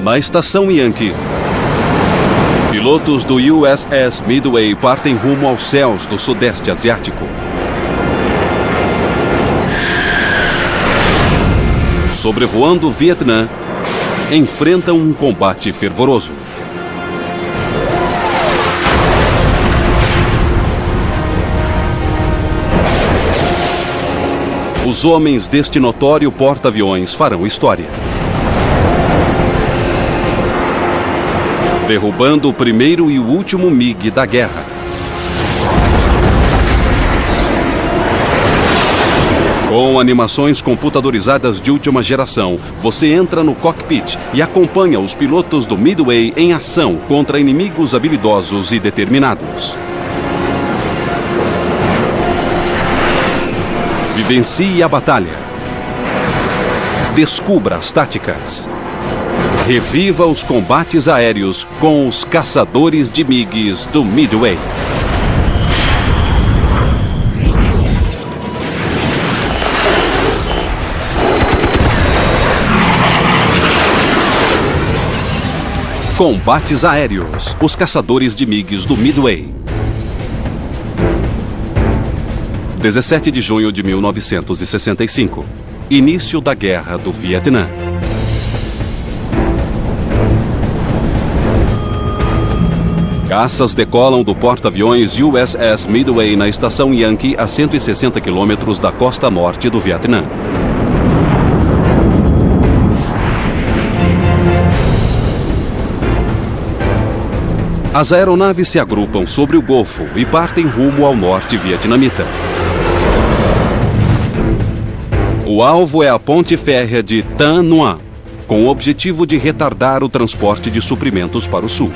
Na estação Yankee, pilotos do USS Midway partem rumo aos céus do Sudeste Asiático. Sobrevoando o Vietnã, enfrentam um combate fervoroso. Os homens deste notório porta-aviões farão história. Derrubando o primeiro e o último MiG da guerra. Com animações computadorizadas de última geração, você entra no cockpit e acompanha os pilotos do Midway em ação contra inimigos habilidosos e determinados. Vivencie a batalha. Descubra as táticas. Reviva os combates aéreos com os caçadores de MiGs do Midway. Combates aéreos. Os caçadores de MiGs do Midway. 17 de junho de 1965. Início da Guerra do Vietnã. Caças decolam do porta-aviões USS Midway na estação Yankee a 160 quilômetros da costa norte do Vietnã. As aeronaves se agrupam sobre o Golfo e partem rumo ao norte vietnamita. O alvo é a ponte férrea de Tan Nguyen, com o objetivo de retardar o transporte de suprimentos para o sul.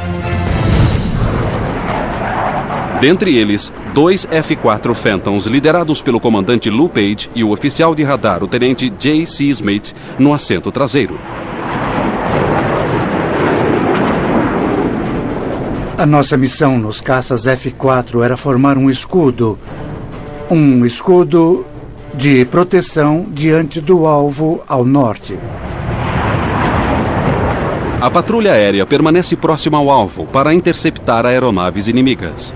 Dentre eles, 2 F-4 Phantoms liderados pelo comandante Lou Page e o oficial de radar, o tenente J.C. Smith, no assento traseiro. A nossa missão nos caças F-4 era formar um escudo de proteção diante do alvo ao norte. A patrulha aérea permanece próxima ao alvo para interceptar aeronaves inimigas.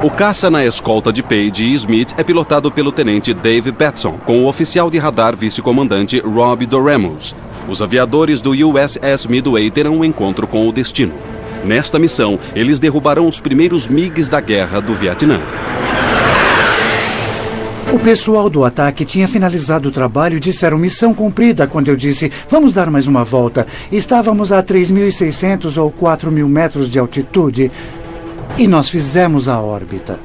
O caça na escolta de Page e Smith é pilotado pelo tenente Dave Batson, com o oficial de radar vice-comandante Rob Doremus. Os aviadores do USS Midway terão um encontro com o destino. Nesta missão, eles derrubarão os primeiros MiGs da guerra do Vietnã. O pessoal do ataque tinha finalizado o trabalho e disseram missão cumprida quando eu disse vamos dar mais uma volta. Estávamos a 3.600 ou 4.000 metros de altitude e nós fizemos a órbita.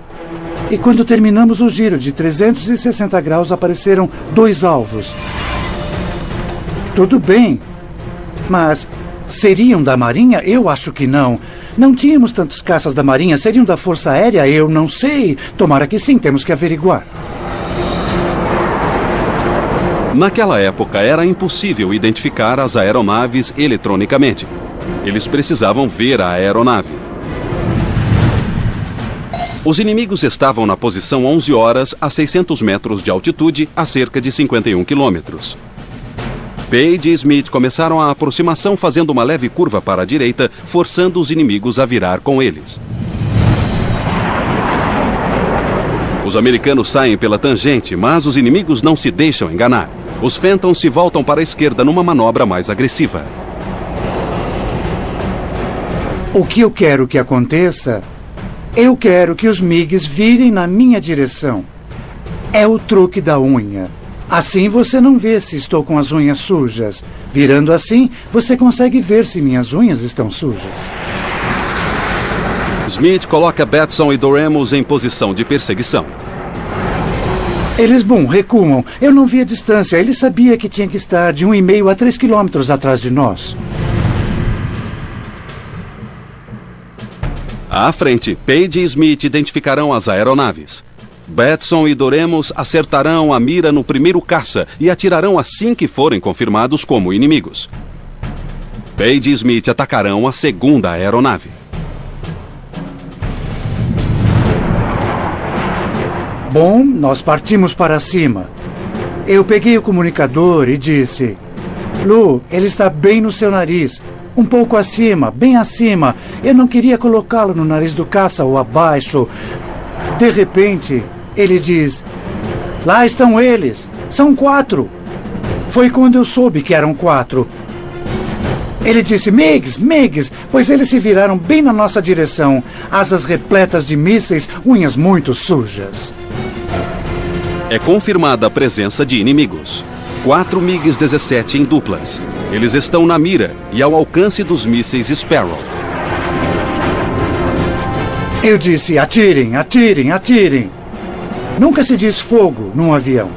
E quando terminamos o giro de 360 graus apareceram 2 alvos. Tudo bem, mas seriam da Marinha? Eu acho que não. Não tínhamos tantos caças da Marinha. Seriam da Força Aérea? Eu não sei. Tomara que sim, temos que averiguar. Naquela época, era impossível identificar as aeronaves eletronicamente. Eles precisavam ver a aeronave. Os inimigos estavam na posição 11 horas, a 600 metros de altitude, a cerca de 51 quilômetros. Page e Smith começaram a aproximação fazendo uma leve curva para a direita, forçando os inimigos a virar com eles. Os americanos saem pela tangente, mas os inimigos não se deixam enganar. Os Phantoms se voltam para a esquerda numa manobra mais agressiva. O que eu quero que aconteça? Eu quero que os MiGs virem na minha direção. É o truque da unha. Assim você não vê se estou com as unhas sujas. Virando assim, você consegue ver se minhas unhas estão sujas. Smith coloca Batson e Doremus em posição de perseguição. Eles, recuam. Eu não vi a distância. Ele sabia que tinha que estar de 1,5 a 3 quilômetros atrás de nós. À frente, Page e Smith identificarão as aeronaves. Batson e Doremus acertarão a mira no primeiro caça e atirarão assim que forem confirmados como inimigos. Page e Smith atacarão a segunda aeronave. Bom, nós partimos para cima. Eu peguei o comunicador e disse: Lu, ele está bem no seu nariz. Um pouco acima, bem acima. Eu não queria colocá-lo no nariz do caça ou abaixo. De repente, ele diz: lá estão eles. São 4. Foi quando eu soube que eram 4. Ele disse: Migs, pois eles se viraram bem na nossa direção. Asas repletas de mísseis, unhas muito sujas. É confirmada a presença de inimigos. 4 MiG-17 em duplas. Eles estão na mira e ao alcance dos mísseis Sparrow. Eu disse: atirem, atirem, atirem. Nunca se diz fogo num avião.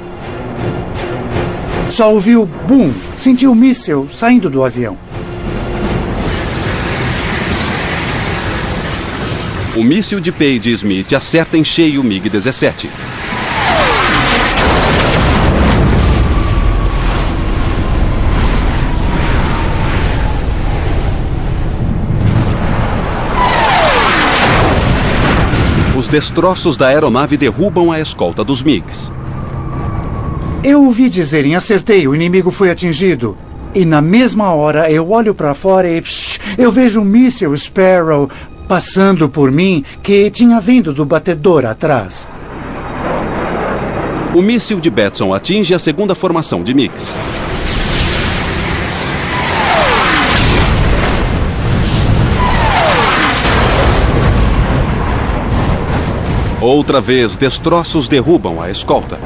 Só ouvi o boom, senti o míssil saindo do avião. O míssil de Page e Smith acerta em cheio o MiG-17. Os destroços da aeronave derrubam a escolta dos MiGs. Eu ouvi dizerem: acertei, o inimigo foi atingido. E na mesma hora eu olho para fora e eu vejo um míssil Sparrow passando por mim que tinha vindo do batedor atrás. O míssil de Batson atinge a segunda formação de MiGs. Outra vez, destroços derrubam a escolta.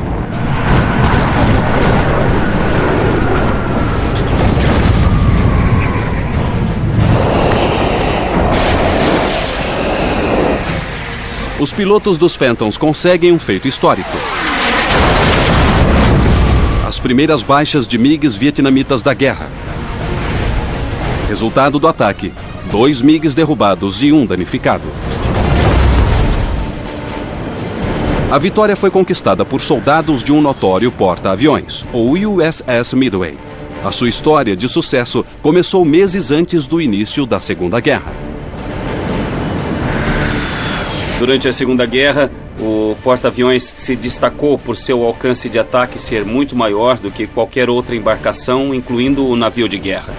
Os pilotos dos Phantoms conseguem um feito histórico. As primeiras baixas de MiGs vietnamitas da guerra. Resultado do ataque: 2 MiGs derrubados e 1 danificado. A vitória foi conquistada por soldados de um notório porta-aviões, o USS Midway. A sua história de sucesso começou meses antes do início da Segunda Guerra. Durante a Segunda Guerra, o porta-aviões se destacou por seu alcance de ataque ser muito maior do que qualquer outra embarcação, incluindo o navio de guerra.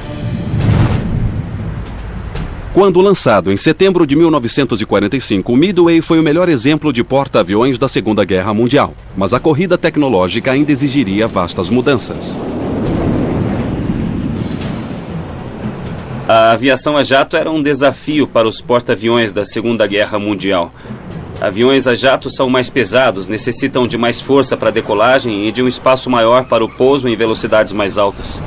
Quando lançado em setembro de 1945, o Midway foi o melhor exemplo de porta-aviões da Segunda Guerra Mundial. Mas a corrida tecnológica ainda exigiria vastas mudanças. A aviação a jato era um desafio para os porta-aviões da Segunda Guerra Mundial. Aviões a jato são mais pesados, necessitam de mais força para a decolagem e de um espaço maior para o pouso em velocidades mais altas.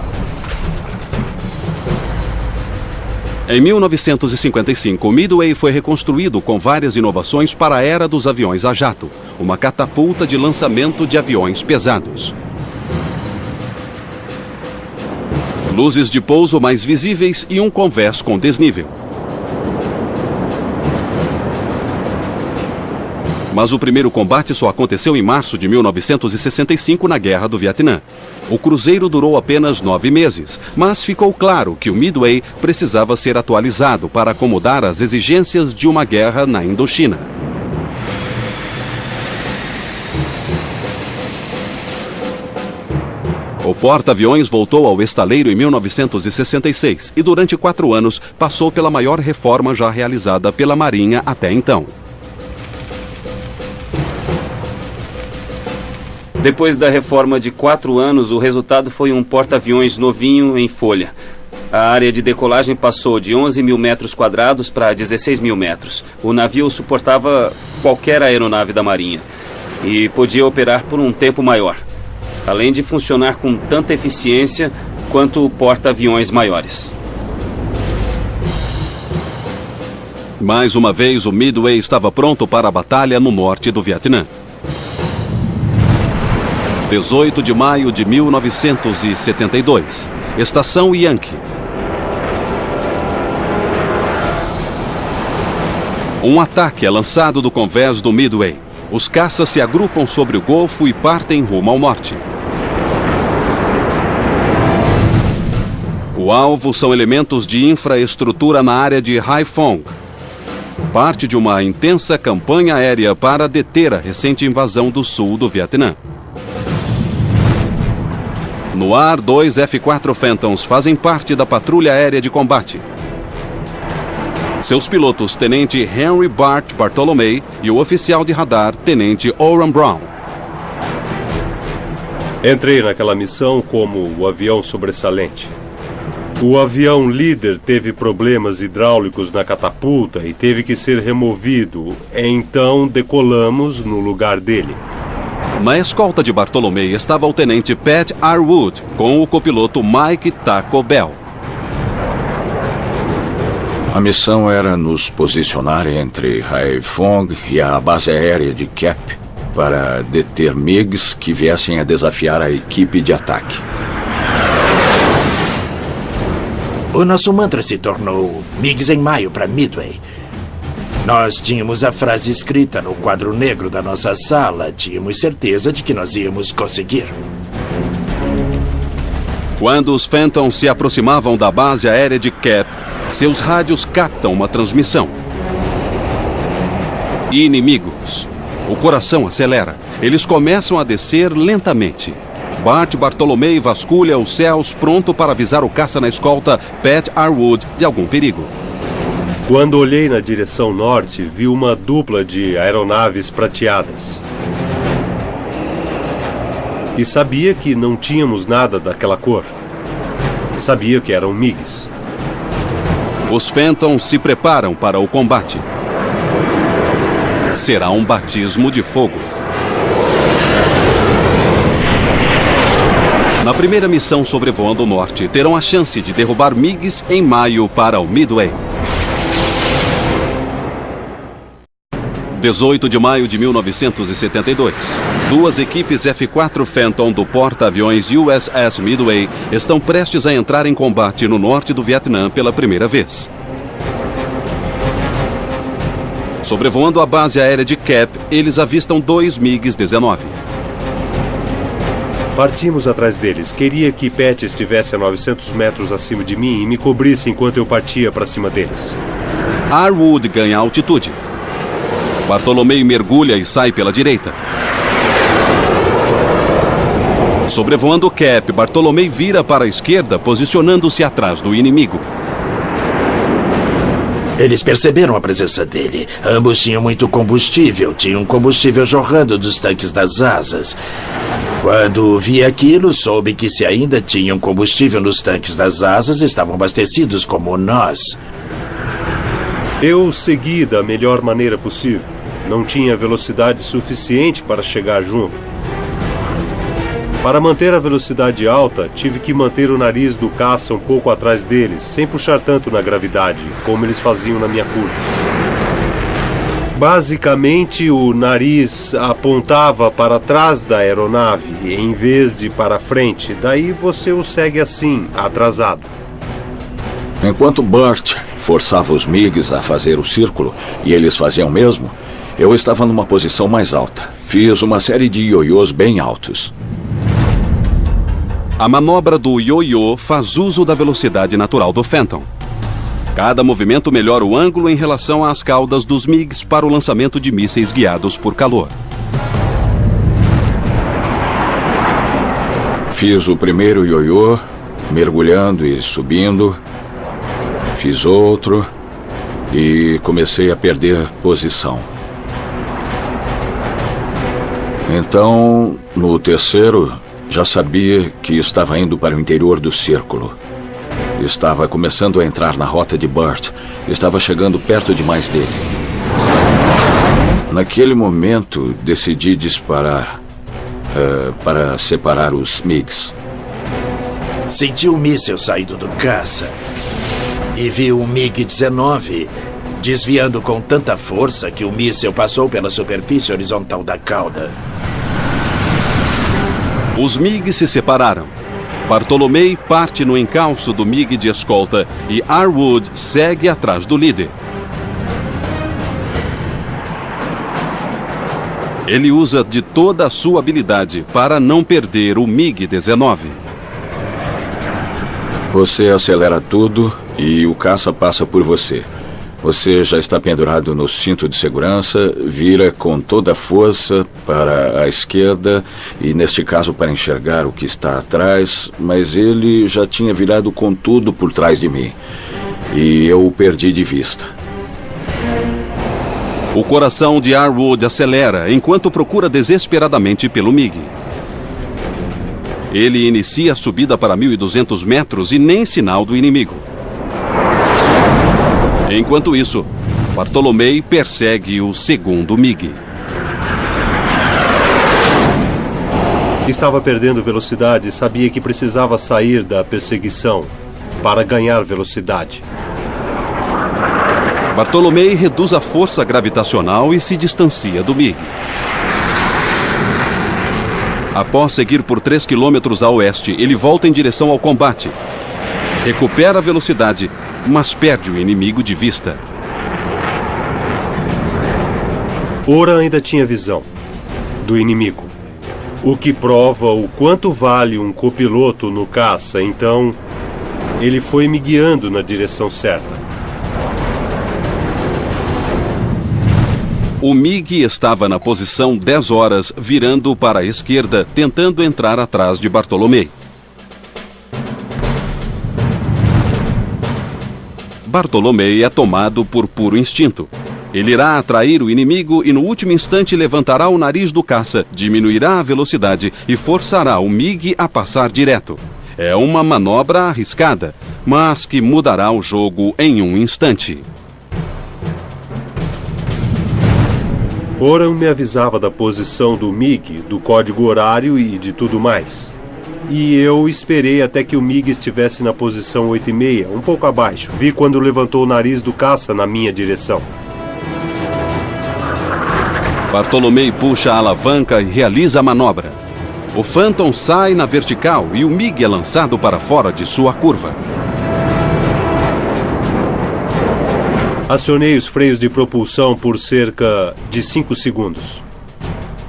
Em 1955, o Midway foi reconstruído com várias inovações para a era dos aviões a jato, uma catapulta de lançamento de aviões pesados. Luzes de pouso mais visíveis e um convés com desnível. Mas o primeiro combate só aconteceu em março de 1965 na Guerra do Vietnã. O cruzeiro durou apenas 9 meses, mas ficou claro que o Midway precisava ser atualizado para acomodar as exigências de uma guerra na Indochina. O porta-aviões voltou ao estaleiro em 1966 e durante 4 anos passou pela maior reforma já realizada pela Marinha até então. Depois da reforma de 4 anos, o resultado foi um porta-aviões novinho em folha. A área de decolagem passou de 11 mil metros quadrados para 16 mil metros. O navio suportava qualquer aeronave da Marinha e podia operar por um tempo maior, além de funcionar com tanta eficiência quanto porta-aviões maiores. Mais uma vez, o Midway estava pronto para a batalha no norte do Vietnã. 18 de maio de 1972. Estação Yankee. Um ataque é lançado do convés do Midway. Os caças se agrupam sobre o Golfo e partem rumo ao norte. O alvo são elementos de infraestrutura na área de Haiphong, parte de uma intensa campanha aérea para deter a recente invasão do sul do Vietnã. No ar, 2 F-4 Phantoms fazem parte da patrulha aérea de combate. Seus pilotos, Tenente Henry Bart Bartolomei e o oficial de radar, Tenente Oran Brown. Entrei naquela missão como o avião sobressalente. O avião líder teve problemas hidráulicos na catapulta e teve que ser removido. Então decolamos no lugar dele. Na escolta de Bartolomei estava o tenente Pat R. Wood, com o copiloto Mike Taco Bell. A missão era nos posicionar entre Haiphong e a base aérea de Cap para deter MiGs que viessem a desafiar a equipe de ataque. O nosso mantra se tornou MiGs em maio para Midway. Nós tínhamos a frase escrita no quadro negro da nossa sala. Tínhamos certeza de que nós íamos conseguir. Quando os Phantoms se aproximavam da base aérea de Cap, seus rádios captam uma transmissão. Inimigos. O coração acelera. Eles começam a descer lentamente. Bart Bartolomei vasculha os céus, pronto para avisar o caça na escolta Pat R. Wood de algum perigo. Quando olhei na direção norte, vi uma dupla de aeronaves prateadas. E sabia que não tínhamos nada daquela cor. Sabia que eram MiGs. Os Phantoms se preparam para o combate. Será um batismo de fogo. Na primeira missão sobrevoando o norte, terão a chance de derrubar MiGs em maio para o Midway. 18 de maio de 1972. 2 equipes F-4 Phantom do porta-aviões USS Midway estão prestes a entrar em combate no norte do Vietnã pela primeira vez. Sobrevoando a base aérea de Cap, eles avistam 2 MiGs-19. Partimos atrás deles. Queria que Pat estivesse a 900 metros acima de mim e me cobrisse enquanto eu partia para cima deles. R. Wood ganha altitude. Bartolomei mergulha e sai pela direita. Sobrevoando Cap, Bartolomei vira para a esquerda, posicionando-se atrás do inimigo. Eles perceberam a presença dele. Ambos tinham muito combustível. Tinham combustível jorrando dos tanques das asas. Quando vi aquilo, soube que se ainda tinham combustível nos tanques das asas, estavam abastecidos como nós. Eu segui da melhor maneira possível. Não tinha velocidade suficiente para chegar junto. Para manter a velocidade alta, tive que manter o nariz do caça um pouco atrás deles, sem puxar tanto na gravidade, como eles faziam na minha curva. Basicamente, o nariz apontava para trás da aeronave, em vez de para frente. Daí você o segue assim, atrasado. Enquanto Bart forçava os MiGs a fazer o círculo, e eles faziam o mesmo, eu estava numa posição mais alta. Fiz uma série de ioiôs bem altos. A manobra do ioiô faz uso da velocidade natural do Phantom. Cada movimento melhora o ângulo em relação às caudas dos MiGs para o lançamento de mísseis guiados por calor. Fiz o primeiro ioiô, mergulhando e subindo. Fiz outro e comecei a perder posição. Então, no terceiro, já sabia que estava indo para o interior do círculo. Estava começando a entrar na rota de Bart. Estava chegando perto demais dele. Naquele momento, decidi disparar para separar os MiGs. Senti um míssil saindo do caça e vi um MiG-19 desviando com tanta força que o míssil passou pela superfície horizontal da cauda. Os MiGs se separaram. Bartolomei parte no encalço do MiG de escolta e R. Wood segue atrás do líder. Ele usa de toda a sua habilidade para não perder o MiG-19. Você acelera tudo e o caça passa por você. Você já está pendurado no cinto de segurança, vira com toda a força para a esquerda e, neste caso, para enxergar o que está atrás, mas ele já tinha virado com tudo por trás de mim e eu o perdi de vista. O coração de Arwood acelera enquanto procura desesperadamente pelo MiG. Ele inicia a subida para 1.200 metros e nem sinal do inimigo. Enquanto isso, Bartolomei persegue o segundo MiG. Estava perdendo velocidade e sabia que precisava sair da perseguição para ganhar velocidade. Bartolomei reduz a força gravitacional e se distancia do MiG. Após seguir por 3 quilômetros a oeste, ele volta em direção ao combate. Recupera a velocidade, mas perde o inimigo de vista. Ora ainda tinha visão do inimigo, o que prova o quanto vale um copiloto no caça. Então, ele foi me guiando na direção certa. O MiG estava na posição 10 horas, virando para a esquerda, tentando entrar atrás de Bartolomei. Bartolomei é tomado por puro instinto. Ele irá atrair o inimigo e no último instante levantará o nariz do caça, diminuirá a velocidade e forçará o MiG a passar direto. É uma manobra arriscada, mas que mudará o jogo em um instante. Oran me avisava da posição do MiG, do código horário e de tudo mais. E eu esperei até que o MiG estivesse na posição 8,5, um pouco abaixo. Vi quando levantou o nariz do caça na minha direção. Bartolomei puxa a alavanca e realiza a manobra. O Phantom sai na vertical e o MiG é lançado para fora de sua curva. Acionei os freios de propulsão por cerca de 5 segundos.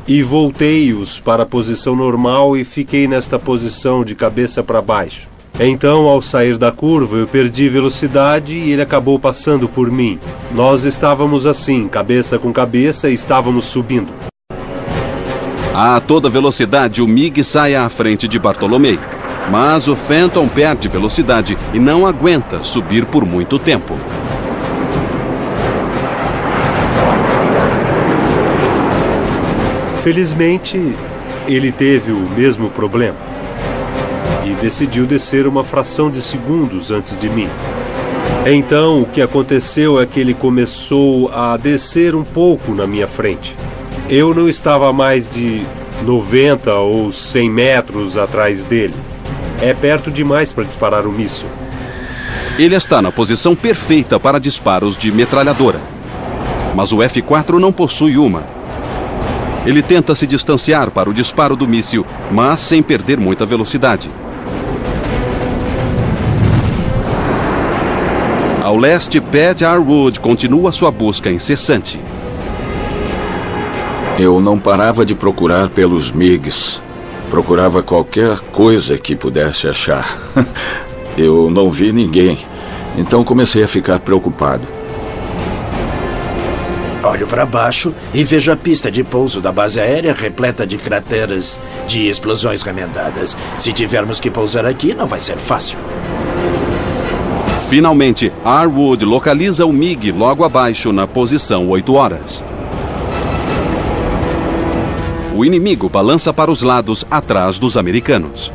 E voltei-os para a posição normal e fiquei nesta posição de cabeça para baixo. Então, ao sair da curva, eu perdi velocidade e ele acabou passando por mim. Nós estávamos assim, cabeça com cabeça, e estávamos subindo. A toda velocidade, o MiG sai à frente de Bartolomei. Mas o Phantom perde velocidade e não aguenta subir por muito tempo. Felizmente, ele teve o mesmo problema e decidiu descer uma fração de segundos antes de mim. Então, o que aconteceu é que ele começou a descer um pouco na minha frente. Eu não estava a mais de 90 ou 100 metros atrás dele. É perto demais para disparar o míssil. Ele está na posição perfeita para disparos de metralhadora. Mas o F-4 não possui uma. Ele tenta se distanciar para o disparo do míssil, mas sem perder muita velocidade. Ao leste, Pat Arwood continua sua busca incessante. Eu não parava de procurar pelos MiGs. Procurava qualquer coisa que pudesse achar. Eu não vi ninguém, então comecei a ficar preocupado. Olho para baixo e vejo a pista de pouso da base aérea repleta de crateras de explosões remendadas. Se tivermos que pousar aqui, não vai ser fácil. Finalmente, Arwood localiza o MiG logo abaixo, na posição 8 horas. O inimigo balança para os lados, atrás dos americanos.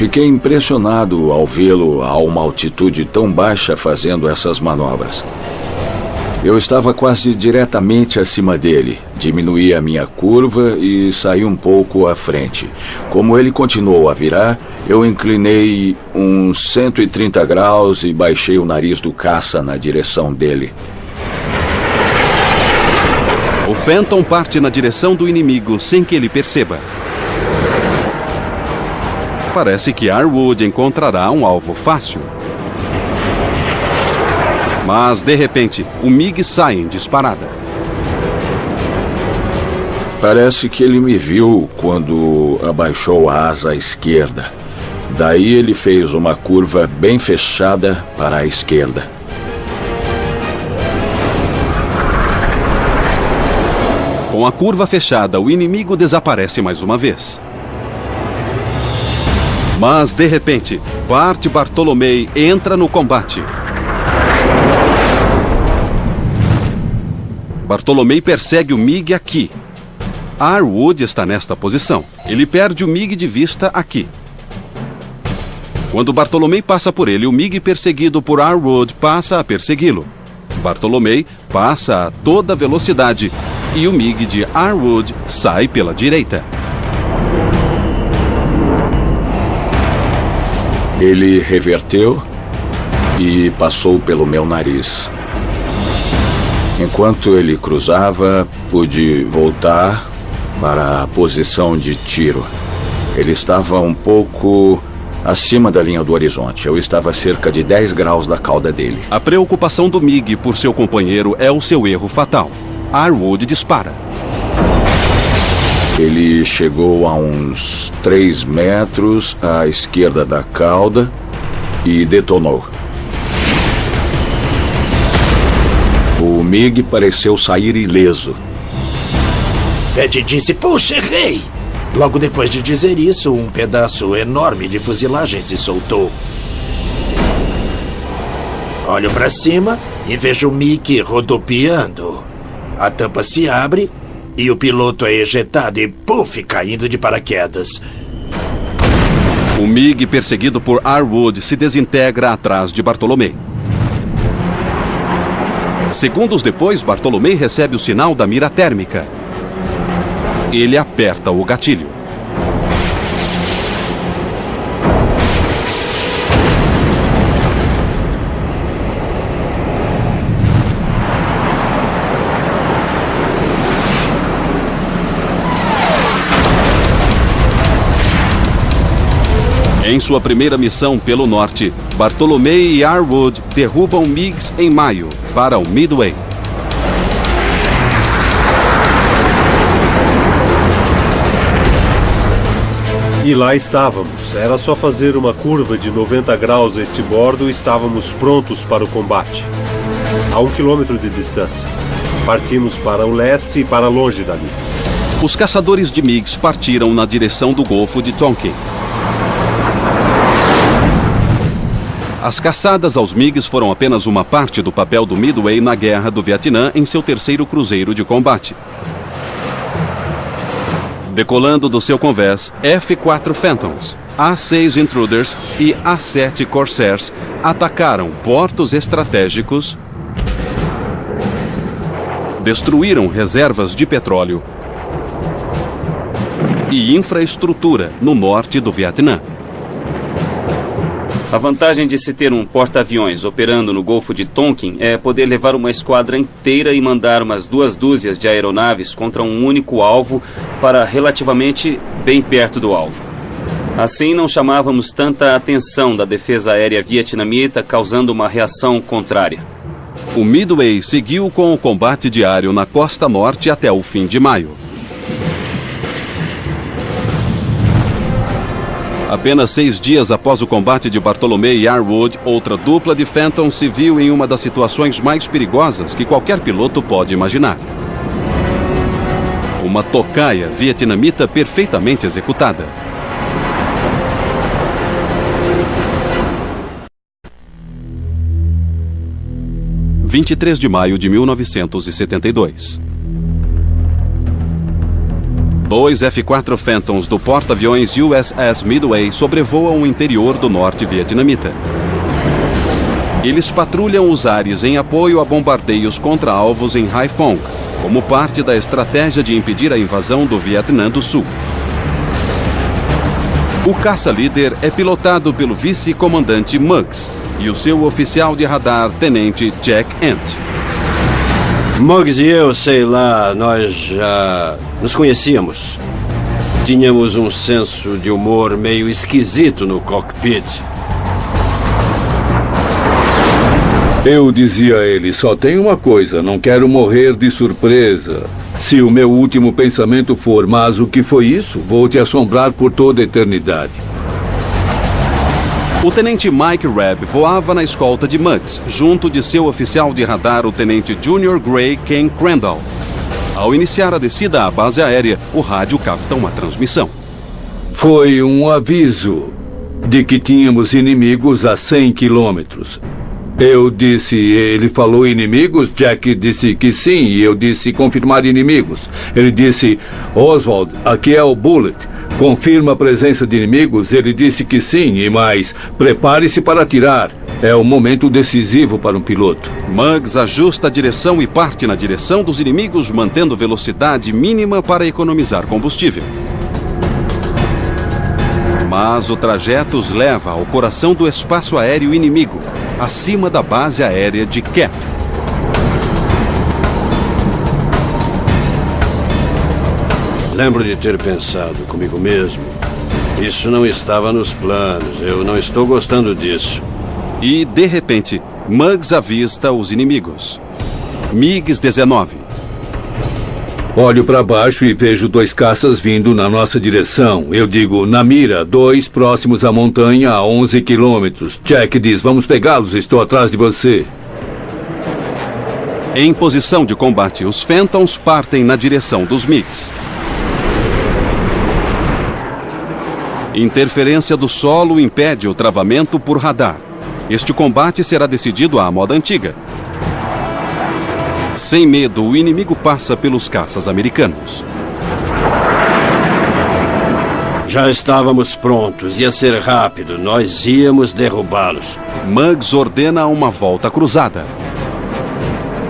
Fiquei impressionado ao vê-lo a uma altitude tão baixa fazendo essas manobras. Eu estava quase diretamente acima dele. Diminuí a minha curva e saí um pouco à frente. Como ele continuou a virar, eu inclinei uns 130 graus e baixei o nariz do caça na direção dele. O Phantom parte na direção do inimigo sem que ele perceba. Parece que Arwood encontrará um alvo fácil. Mas, de repente, o MiG sai em disparada. Parece que ele me viu quando abaixou a asa esquerda. Daí ele fez uma curva bem fechada para a esquerda. Com a curva fechada, o inimigo desaparece mais uma vez. Mas, de repente, Bart Bartolomei entra no combate. Bartolomei persegue o MiG aqui. Arwood está nesta posição. Ele perde o MiG de vista aqui. Quando Bartolomei passa por ele, o MiG perseguido por Arwood passa a persegui-lo. Bartolomei passa a toda velocidade e o MiG de Arwood sai pela direita. Ele reverteu e passou pelo meu nariz. Enquanto ele cruzava, pude voltar para a posição de tiro. Ele estava um pouco acima da linha do horizonte. Eu estava a cerca de 10 graus da cauda dele. A preocupação do MiG por seu companheiro é o seu erro fatal. Arwood dispara. Ele chegou a uns 3 metros à esquerda da cauda e detonou. O MiG pareceu sair ileso. Pat disse, puxa, errei! Logo depois de dizer isso, um pedaço enorme de fuzilagem se soltou. Olho para cima e vejo o MiG rodopiando. A tampa se abre e o piloto é ejetado e, puf, caindo de paraquedas. O MiG perseguido por Arwood se desintegra atrás de Bartolomei. Segundos depois, Bartolomei recebe o sinal da mira térmica. Ele aperta o gatilho. Em sua primeira missão pelo norte, Bartolomei e Arwood derrubam MiGs em maio para o Midway. E lá estávamos. Era só fazer uma curva de 90 graus a este bordo e estávamos prontos para o combate. A 1 quilômetro de distância. Partimos para o leste e para longe dali. Os caçadores de MiGs partiram na direção do Golfo de Tonkin. As caçadas aos MiGs foram apenas uma parte do papel do Midway na Guerra do Vietnã em seu terceiro cruzeiro de combate. Decolando do seu convés, F-4 Phantoms, A-6 Intruders e A-7 Corsairs atacaram portos estratégicos, destruíram reservas de petróleo e infraestrutura no norte do Vietnã. A vantagem de se ter um porta-aviões operando no Golfo de Tonkin é poder levar uma esquadra inteira e mandar umas 2 dúzias de aeronaves contra um único alvo para relativamente bem perto do alvo. Assim, não chamávamos tanta atenção da defesa aérea vietnamita, causando uma reação contrária. O Midway seguiu com o combate diário na costa norte até o fim de maio. Apenas 6 dias após o combate de Bartolomei e Arwood, outra dupla de Phantom se viu em uma das situações mais perigosas que qualquer piloto pode imaginar. Uma tocaia vietnamita perfeitamente executada. – 23 de maio de 1972. 2 F-4 Phantoms do porta-aviões USS Midway sobrevoam o interior do norte vietnamita. Eles patrulham os ares em apoio a bombardeios contra alvos em Haiphong, como parte da estratégia de impedir a invasão do Vietnã do Sul. O caça-líder é pilotado pelo vice-comandante Muggs e o seu oficial de radar, tenente Jack Ent. Muggs e eu, sei lá, nós já nos conhecíamos. Tínhamos um senso de humor meio esquisito no cockpit. Eu dizia a ele, só tem uma coisa, não quero morrer de surpresa. Se o meu último pensamento for, mas o que foi isso? Vou te assombrar por toda a eternidade. O tenente Mike Rebb voava na escolta de Muggs, junto de seu oficial de radar, o tenente Junior Gray Ken Crandall. Ao iniciar a descida à base aérea, o rádio capta uma transmissão. Foi um aviso de que tínhamos inimigos a 100 quilômetros. Eu disse, ele falou inimigos? Jack disse que sim, e eu disse confirmar inimigos. Ele disse, Oswald, aqui é o Bullet. Confirma a presença de inimigos? Ele disse que sim, e mais, prepare-se para atirar. É um momento decisivo para um piloto. Muggs ajusta a direção e parte na direção dos inimigos, mantendo velocidade mínima para economizar combustível. Mas o trajeto os leva ao coração do espaço aéreo inimigo, acima da base aérea de Cap. Lembro de ter pensado comigo mesmo. Isso não estava nos planos. Eu não estou gostando disso. E, de repente, Muggs avista os inimigos. MiG-19. Olho para baixo e vejo 2 caças vindo na nossa direção. Eu digo, na mira, 2 próximos à montanha a 11 quilômetros. Jack diz, vamos pegá-los, estou atrás de você. Em posição de combate, os Phantoms partem na direção dos MiGs. Interferência do solo impede o travamento por radar. Este combate será decidido à moda antiga. Sem medo, o inimigo passa pelos caças americanos. Já estávamos prontos. Ia ser rápido. Nós íamos derrubá-los. Muggs ordena uma volta cruzada.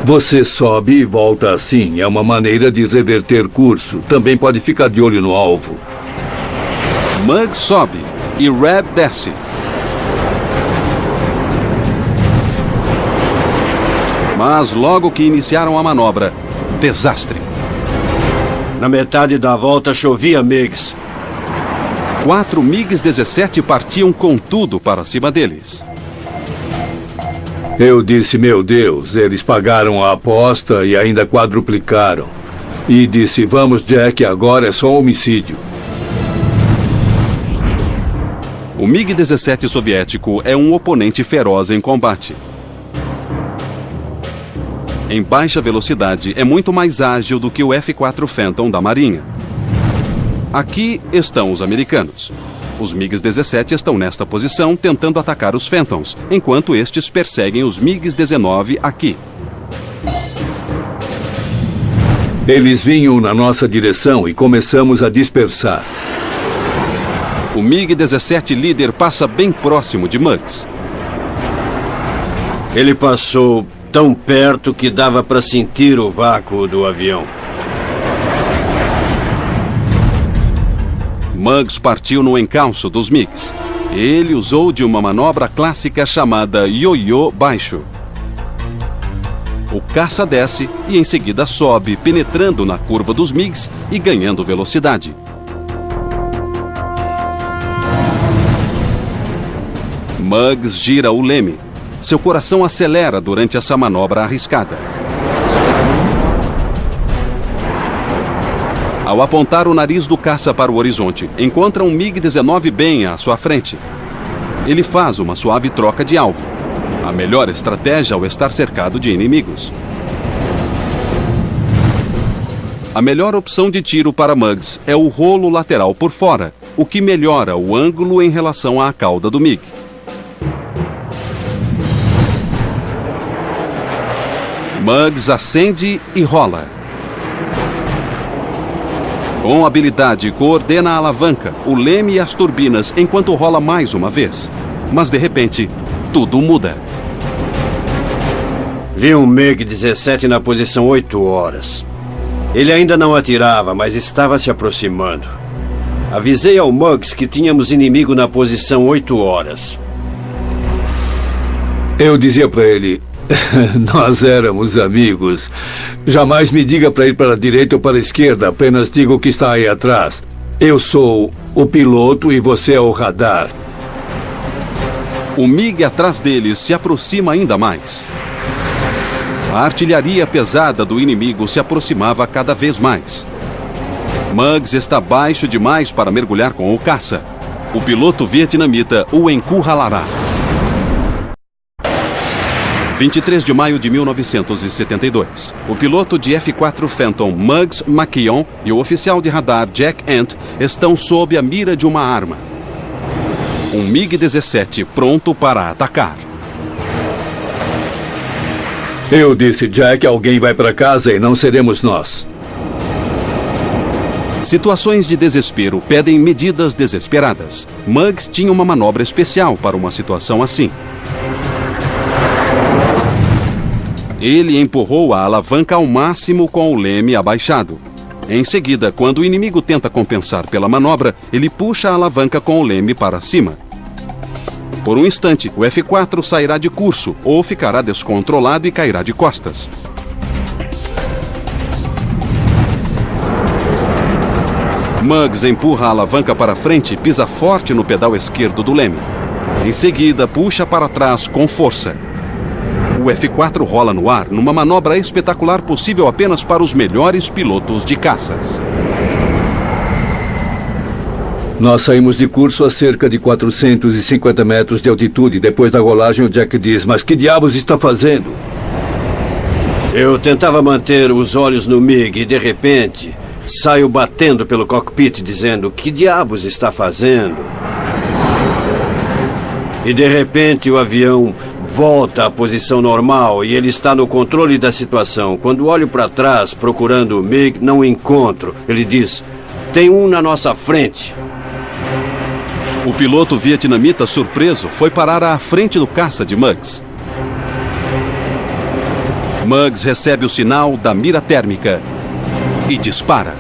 Você sobe e volta assim. É uma maneira de reverter curso. Também pode ficar de olho no alvo. Muggs sobe e Rebb desce. Mas logo que iniciaram a manobra, desastre. Na metade da volta chovia MiGs. 4 MiG-17 partiam com tudo para cima deles. Eu disse, meu Deus, eles pagaram a aposta e ainda quadruplicaram. E disse, vamos Jack, agora é só homicídio. O MiG-17 soviético é um oponente feroz em combate. Em baixa velocidade, é muito mais ágil do que o F-4 Phantom da Marinha. Aqui estão os americanos. Os MiG-17 estão nesta posição, tentando atacar os Phantoms, enquanto estes perseguem os MiG-19 aqui. Eles vinham na nossa direção e começamos a dispersar. O MiG-17 líder passa bem próximo de Muggs. Ele passou tão perto que dava para sentir o vácuo do avião. Muggs partiu no encalço dos MiGs. Ele usou de uma manobra clássica chamada ioiô baixo. O caça desce e em seguida sobe, penetrando na curva dos MiGs e ganhando velocidade. Muggs gira o leme. Seu coração acelera durante essa manobra arriscada. Ao apontar o nariz do caça para o horizonte, encontra um MiG-19 bem à sua frente. Ele faz uma suave troca de alvo. A melhor estratégia ao estar cercado de inimigos. A melhor opção de tiro para Muggs é o rolo lateral por fora, o que melhora o ângulo em relação à cauda do MiG. Muggs acende e rola. Com habilidade, coordena a alavanca, o leme e as turbinas enquanto rola mais uma vez. Mas, de repente, tudo muda. Vi um MiG-17 na posição 8 horas. Ele ainda não atirava, mas estava se aproximando. Avisei ao Muggs que tínhamos inimigo na posição 8 horas. Eu dizia para ele... Nós éramos amigos. Jamais me diga para ir para a direita ou para a esquerda. Apenas diga o que está aí atrás. Eu sou o piloto e você é o radar. O MiG atrás deles se aproxima ainda mais. A artilharia pesada do inimigo se aproximava cada vez mais. Muggs está baixo demais para mergulhar com o caça. O piloto vietnamita o encurralará. 23 de maio de 1972. O piloto de F-4 Phantom Muggs McKeon e o oficial de radar Jack Ant estão sob a mira de uma arma. Um MiG-17 pronto para atacar. Eu disse, Jack, alguém vai para casa e não seremos nós. Situações de desespero pedem medidas desesperadas. Muggs tinha uma manobra especial para uma situação assim. Ele empurrou a alavanca ao máximo com o leme abaixado. Em seguida, quando o inimigo tenta compensar pela manobra, ele puxa a alavanca com o leme para cima. Por um instante, o F-4 sairá de curso ou ficará descontrolado e cairá de costas. Muggs empurra a alavanca para frente e pisa forte no pedal esquerdo do leme. Em seguida, puxa para trás com força. O F-4 rola no ar numa manobra espetacular possível apenas para os melhores pilotos de caças. Nós saímos de curso a cerca de 450 metros de altitude. Depois da rolagem, o Jack diz, mas que diabos está fazendo? Eu tentava manter os olhos no MiG e, de repente, saio batendo pelo cockpit dizendo, que diabos está fazendo? E, de repente, o avião volta à posição normal e ele está no controle da situação. Quando olho para trás, procurando o MiG, não o encontro. Ele diz, tem um na nossa frente. O piloto vietnamita, surpreso, foi parar à frente do caça de Muggs. Muggs recebe o sinal da mira térmica e dispara.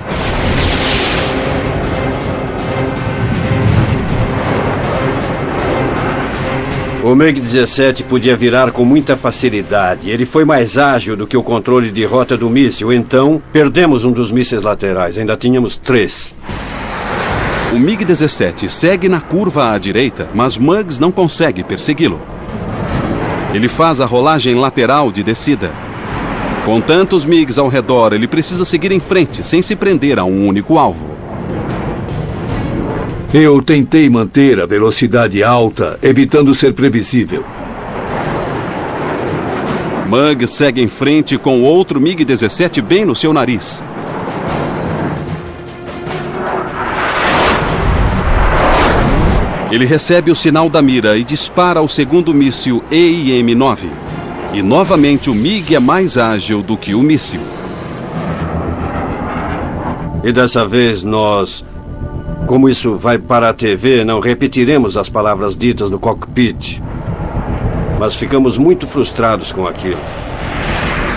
O MiG-17 podia virar com muita facilidade. Ele foi mais ágil do que o controle de rota do míssil. Então, perdemos um dos mísseis laterais. Ainda tínhamos 3. O MiG-17 segue na curva à direita, mas Muggs não consegue persegui-lo. Ele faz a rolagem lateral de descida. Com tantos MiGs ao redor, ele precisa seguir em frente, sem se prender a um único alvo. Eu tentei manter a velocidade alta, evitando ser previsível. Muggs segue em frente com outro MiG-17 bem no seu nariz. Ele recebe o sinal da mira e dispara o segundo míssil EIM-9. E novamente o MiG é mais ágil do que o míssil. E dessa vez nós... Como isso vai para a TV, não repetiremos as palavras ditas no cockpit. Mas ficamos muito frustrados com aquilo.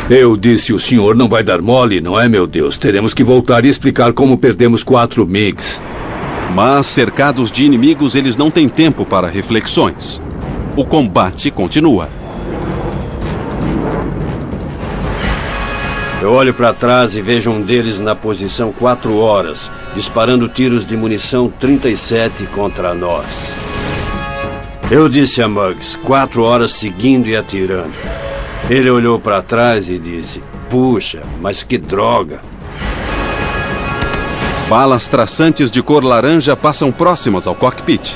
Eu disse, o senhor não vai dar mole, não é, meu Deus? Teremos que voltar e explicar como perdemos 4 MiGs. Mas, cercados de inimigos, eles não têm tempo para reflexões. O combate continua. Eu olho para trás e vejo um deles na posição 4 horas, disparando tiros de munição 37 contra nós. Eu disse a Muggs, 4 horas seguindo e atirando. Ele olhou para trás e disse, puxa, mas que droga. Balas traçantes de cor laranja passam próximas ao cockpit.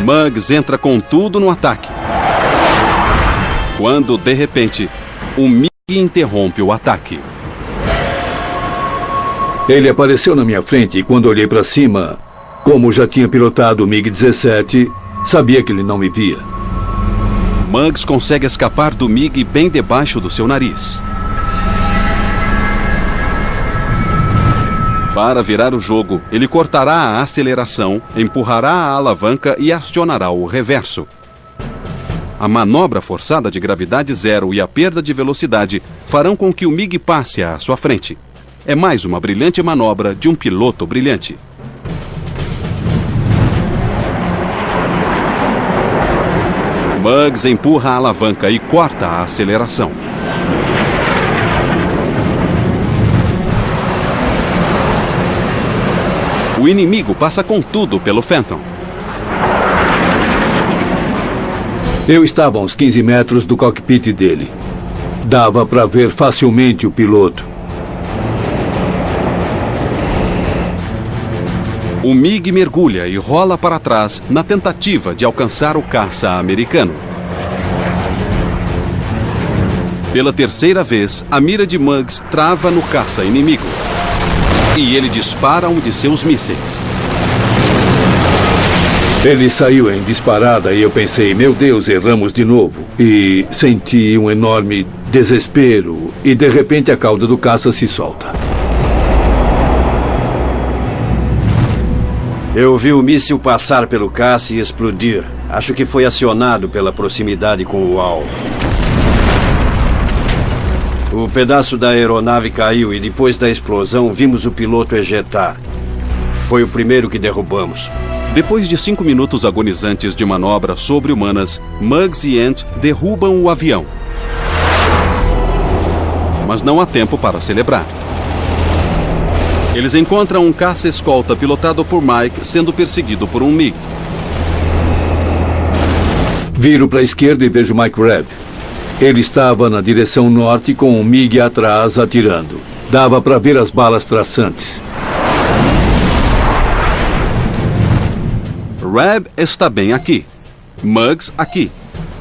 Muggs entra com tudo no ataque. Quando, de repente, o MiG interrompe o ataque. Ele apareceu na minha frente e quando olhei para cima, como já tinha pilotado o MiG-17, sabia que ele não me via. Muggs consegue escapar do MiG bem debaixo do seu nariz. Para virar o jogo, ele cortará a aceleração, empurrará a alavanca e acionará o reverso. A manobra forçada de gravidade zero e a perda de velocidade farão com que o MiG passe à sua frente. É mais uma brilhante manobra de um piloto brilhante. Muggs empurra a alavanca e corta a aceleração. O inimigo passa com tudo pelo Phantom. Eu estava a uns 15 metros do cockpit dele. Dava para ver facilmente o piloto. O MiG mergulha e rola para trás na tentativa de alcançar o caça americano. Pela terceira vez, a mira de Muggs trava no caça inimigo. E ele dispara um de seus mísseis. Ele saiu em disparada e eu pensei, meu Deus, erramos de novo. E senti um enorme desespero e de repente a cauda do caça se solta. Eu vi o míssil passar pelo caça e explodir. Acho que foi acionado pela proximidade com o alvo. O pedaço da aeronave caiu e depois da explosão vimos o piloto ejetar. Foi o primeiro que derrubamos. Depois de 5 minutos agonizantes de manobra sobre-humanas, Muggs e Ant derrubam o avião. Mas não há tempo para celebrar. Eles encontram um caça-escolta pilotado por Mike sendo perseguido por um MiG. Viro para a esquerda e vejo Mike Reb. Ele estava na direção norte com um MiG atrás atirando. Dava para ver as balas traçantes. Reb está bem aqui. Muggs aqui.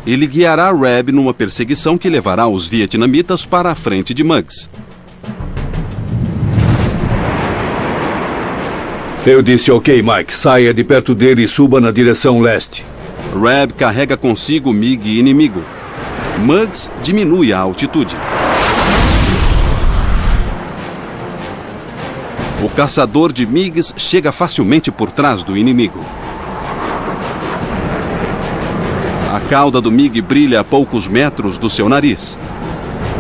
Ele guiará Reb numa perseguição que levará os vietnamitas para a frente de Muggs. Eu disse, ok, Mike, saia de perto dele e suba na direção leste. Reb carrega consigo o MiG inimigo. Muggs diminui a altitude. O caçador de MiGs chega facilmente por trás do inimigo. A cauda do MiG brilha a poucos metros do seu nariz.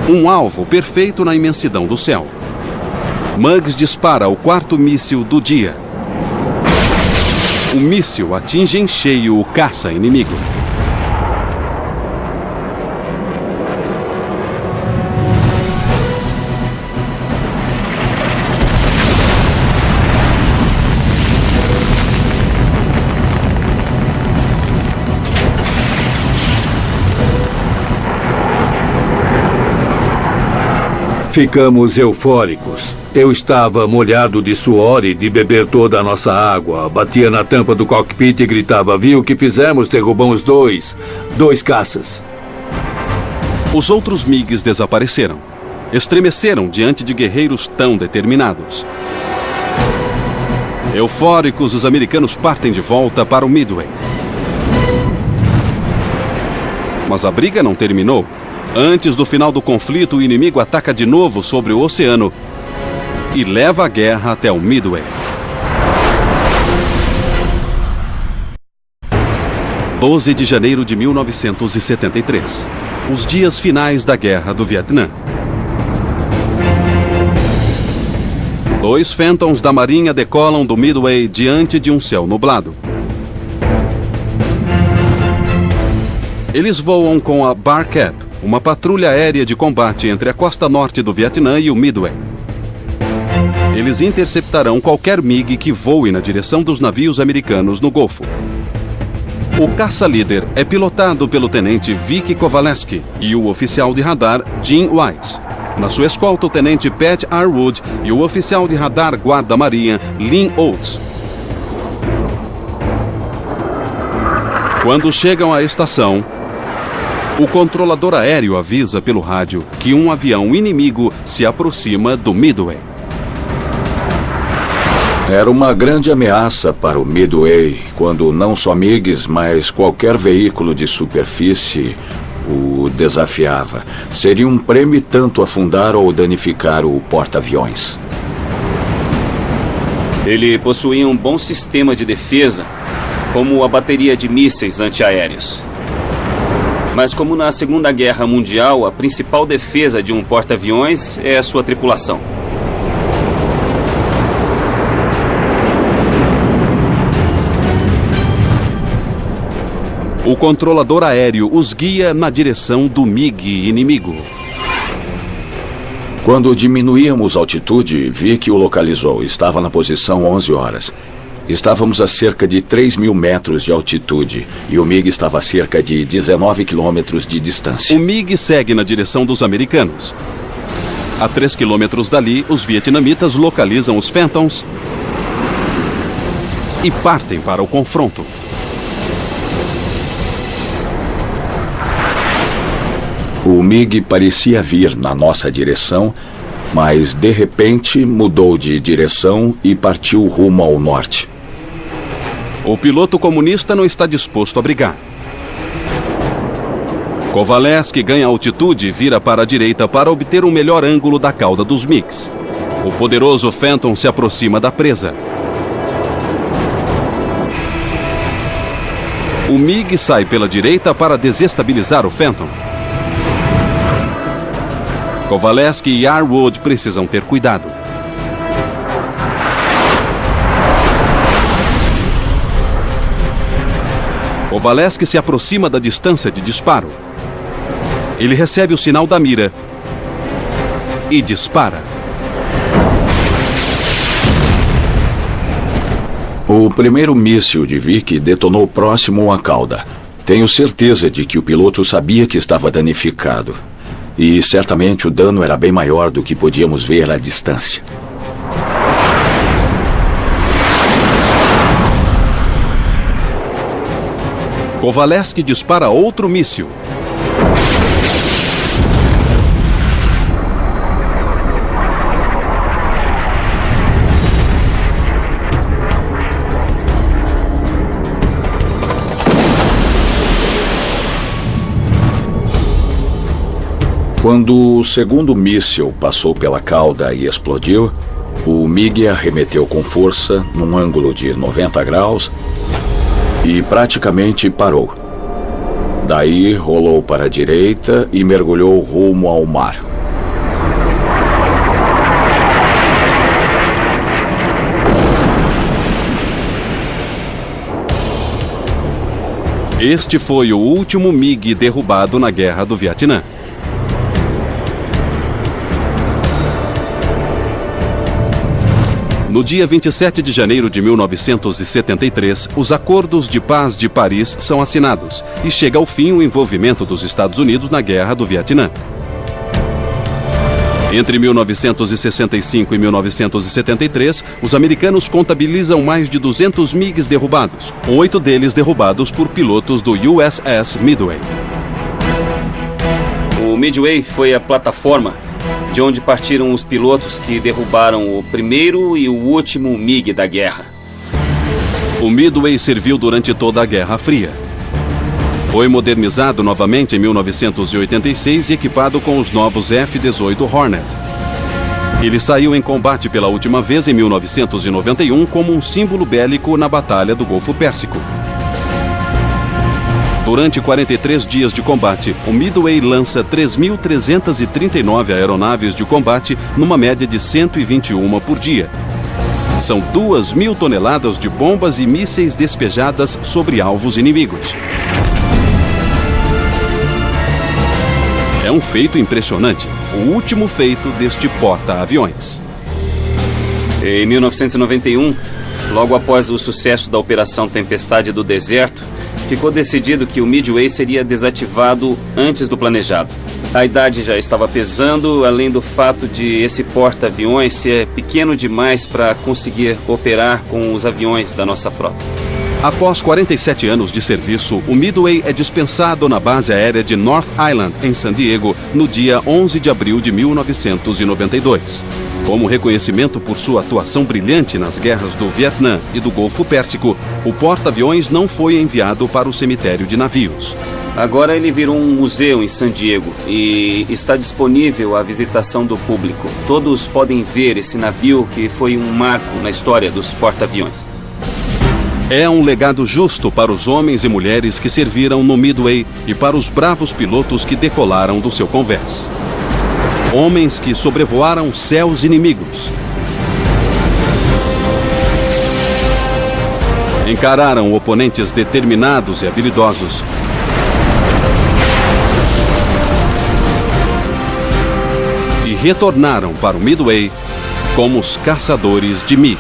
Um alvo perfeito na imensidão do céu. Muggs dispara o 4º míssil do dia. O míssil atinge em cheio o caça inimigo. Ficamos eufóricos. Eu estava molhado de suor e de beber toda a nossa água. Batia na tampa do cockpit e gritava, viu o que fizemos? Derrubamos dois caças. Os outros MiGs desapareceram. Estremeceram diante de guerreiros tão determinados. Eufóricos, os americanos partem de volta para o Midway. Mas a briga não terminou. Antes do final do conflito, o inimigo ataca de novo sobre o oceano e leva a guerra até o Midway. 12 de janeiro de 1973. Os dias finais da Guerra do Vietnã. 2 Phantoms da Marinha decolam do Midway diante de um céu nublado. Eles voam com a Barcap, uma patrulha aérea de combate entre a costa norte do Vietnã e o Midway. Eles interceptarão qualquer MiG que voe na direção dos navios americanos no Golfo. O caça-líder é pilotado pelo tenente Vic Kovaleski e o oficial de radar Jim Wise. Na sua escolta, o tenente Pat Arwood e o oficial de radar guarda-marinha Lynn Oates. Quando chegam à estação, o controlador aéreo avisa pelo rádio que um avião inimigo se aproxima do Midway. Era uma grande ameaça para o Midway, quando não só MiGs, mas qualquer veículo de superfície o desafiava. Seria um prêmio tanto afundar ou danificar o porta-aviões. Ele possuía um bom sistema de defesa, como a bateria de mísseis antiaéreos. Mas como na Segunda Guerra Mundial, a principal defesa de um porta-aviões é a sua tripulação. O controlador aéreo os guia na direção do MiG inimigo. Quando diminuíamos a altitude, vi que o localizou. Estava na posição 11 horas. Estávamos a cerca de 3.000 metros de altitude e o MiG estava a cerca de 19 quilômetros de distância. O MiG segue na direção dos americanos. A 3 quilômetros dali, os vietnamitas localizam os Phantoms e partem para o confronto. O MiG parecia vir na nossa direção, mas de repente mudou de direção e partiu rumo ao norte. O piloto comunista não está disposto a brigar. Kovaleski ganha altitude e vira para a direita para obter um melhor ângulo da cauda dos MiGs. O poderoso Phantom se aproxima da presa. O MiG sai pela direita para desestabilizar o Phantom. Kovaleski e Arwood precisam ter cuidado. Kovaleski se aproxima da distância de disparo. Ele recebe o sinal da mira e dispara. O primeiro míssil de Vic detonou próximo à cauda. Tenho certeza de que o piloto sabia que estava danificado. E certamente o dano era bem maior do que podíamos ver à distância. Kovaleski dispara outro míssil. Quando o segundo míssil passou pela cauda e explodiu, o MiG arremeteu com força num ângulo de 90 graus e praticamente parou. Daí rolou para a direita e mergulhou rumo ao mar. Este foi o último MiG derrubado na Guerra do Vietnã. No dia 27 de janeiro de 1973, os Acordos de Paz de Paris são assinados e chega ao fim o envolvimento dos Estados Unidos na Guerra do Vietnã. Entre 1965 e 1973, os americanos contabilizam mais de 200 MiGs derrubados, 8 deles derrubados por pilotos do USS Midway. O Midway foi a plataforma de onde partiram os pilotos que derrubaram o primeiro e o último MiG da guerra. O Midway serviu durante toda a Guerra Fria. Foi modernizado novamente em 1986 e equipado com os novos F-18 Hornet. Ele saiu em combate pela última vez em 1991 como um símbolo bélico na Batalha do Golfo Pérsico. Durante 43 dias de combate, o Midway lança 3.339 aeronaves de combate numa média de 121 por dia. São 2.000 toneladas de bombas e mísseis despejadas sobre alvos inimigos. É um feito impressionante, o último feito deste porta-aviões. Em 1991, logo após o sucesso da Operação Tempestade do Deserto, ficou decidido que o Midway seria desativado antes do planejado. A idade já estava pesando, além do fato de esse porta-aviões ser pequeno demais para conseguir operar com os aviões da nossa frota. Após 47 anos de serviço, o Midway é dispensado na base aérea de North Island, em San Diego, no dia 11 de abril de 1992. Como reconhecimento por sua atuação brilhante nas guerras do Vietnã e do Golfo Pérsico, o porta-aviões não foi enviado para o cemitério de navios. Agora ele virou um museu em San Diego e está disponível à visitação do público. Todos podem ver esse navio que foi um marco na história dos porta-aviões. É um legado justo para os homens e mulheres que serviram no Midway e para os bravos pilotos que decolaram do seu convés. Homens que sobrevoaram céus inimigos. Encararam oponentes determinados e habilidosos. E retornaram para o Midway como os caçadores de MiG.